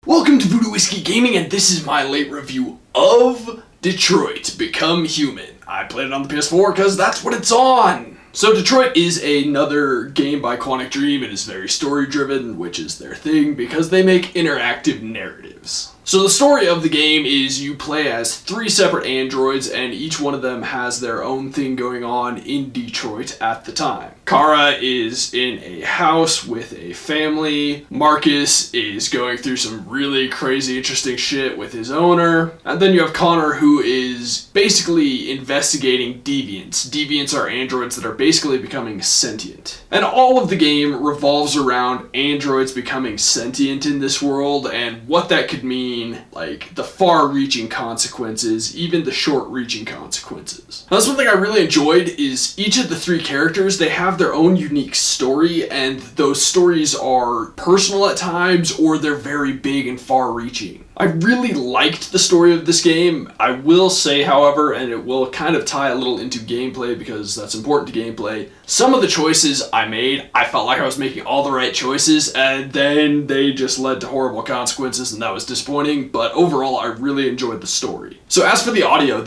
Welcome to Voodoo Whiskey Gaming, and this is my late review of Detroit Become Human. I played it on the PS4 because that's what it's on. So Detroit is another game by Quantic Dream. It is very story driven, which is their thing because they make interactive narratives. So the story of the game is you play as 3 separate androids, and each one of them has their own thing going on in Detroit at the time. Kara is in a house with a family. Marcus is going through some really crazy, interesting shit with his owner. And then you have Connor, who is basically investigating deviants. Deviants are androids that are basically becoming sentient. And all of the game revolves around androids becoming sentient in this world and what that could mean. Like the far-reaching consequences, even the short-reaching consequences. Now, that's one thing I really enjoyed is each of the 3 characters, they have their own unique story, and those stories are personal at times or they're very big and far-reaching. I really liked the story of this game. I will say, however, and it will kind of tie a little into gameplay because that's important to gameplay, some of the choices I made, I felt like I was making all the right choices, and then they just led to horrible consequences, and that was disappointing, but overall I really enjoyed the story. So as for the audio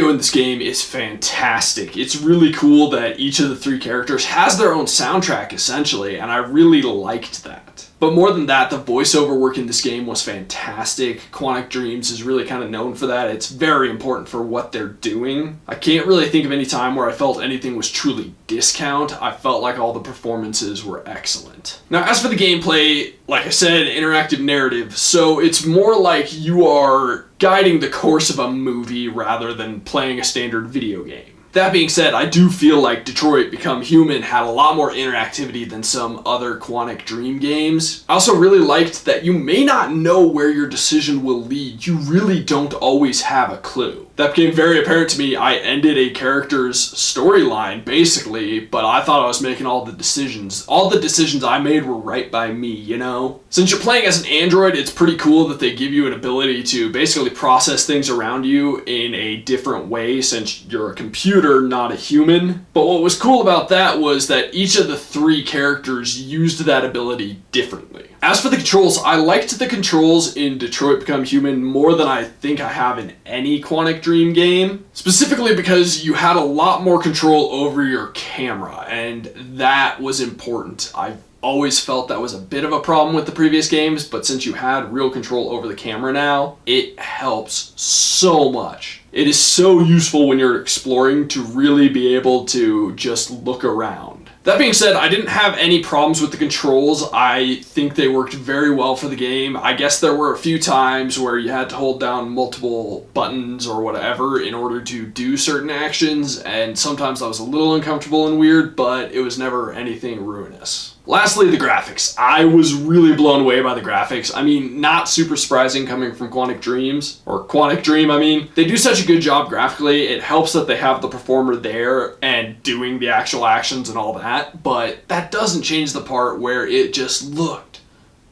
in this game is fantastic. It's really cool that each of the 3 characters has their own soundtrack, essentially, and I really liked that. But more than that, the voiceover work in this game was fantastic. Quantic Dreams is really kind of known for that. It's very important for what they're doing. I can't really think of any time where I felt anything was truly discount. I felt like all the performances were excellent. Now, as for the gameplay, like I said, interactive narrative. So it's more like you are guiding the course of a movie rather than playing a standard video game. That being said, I do feel like Detroit Become Human had a lot more interactivity than some other Quantic Dream games. I also really liked that you may not know where your decision will lead. You really don't always have a clue. That became very apparent to me. I ended a character's storyline, basically, but I thought I was making all the decisions. All the decisions I made were right by me, you know? Since you're playing as an android, it's pretty cool that they give you an ability to basically process things around you in a different way since you're a computer, not a human. But what was cool about that was that each of the 3 characters used that ability differently. As for the controls, I liked the controls in Detroit Become Human more than I think I have in any Quantic Dream game. Specifically because you had a lot more control over your camera, and that was important. I've always felt that was a bit of a problem with the previous games, but since you had real control over the camera now, it helps so much. It is so useful when you're exploring to really be able to just look around. That being said, I didn't have any problems with the controls. I think they worked very well for the game. I guess there were a few times where you had to hold down multiple buttons or whatever in order to do certain actions, and sometimes that was a little uncomfortable and weird, but it was never anything ruinous. Lastly, the graphics. I was really blown away by the graphics. I mean, not super surprising coming from Quantic Dreams, or Quantic Dream, I mean. They do such a good job graphically. It helps that they have the performer there and doing the actual actions and all that, but that doesn't change the part where it just looked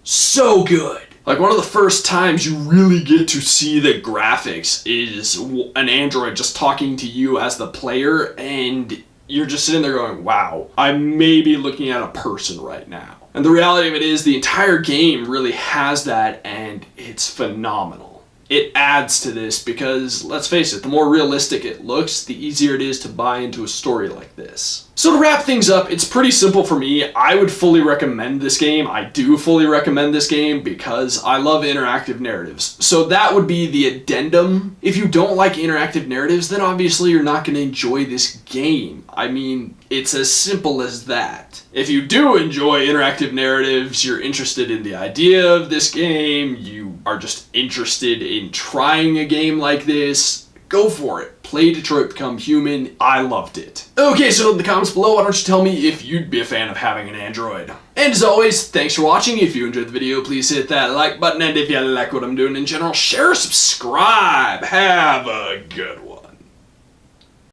so good. Like, one of the first times you really get to see the graphics is an android just talking to you as the player, and you're just sitting there going, wow, I may be looking at a person right now. And the reality of it is the entire game really has that, and it's phenomenal. It adds to this because, let's face it, the more realistic it looks, the easier it is to buy into a story like this. So to wrap things up, it's pretty simple for me. I would fully recommend this game. I do fully recommend this game because I love interactive narratives. So that would be the addendum. If you don't like interactive narratives, then obviously you're not going to enjoy this game. I mean, it's as simple as that. If you do enjoy interactive narratives, you're interested in the idea of this game, you are just interested in trying a game like this, go for it. Play Detroit Become Human. I loved it. Okay, so in the comments below, why don't you tell me if you'd be a fan of having an android. And as always, thanks for watching. If you enjoyed the video, please hit that like button. And if you like what I'm doing in general, share, subscribe. Have a good one.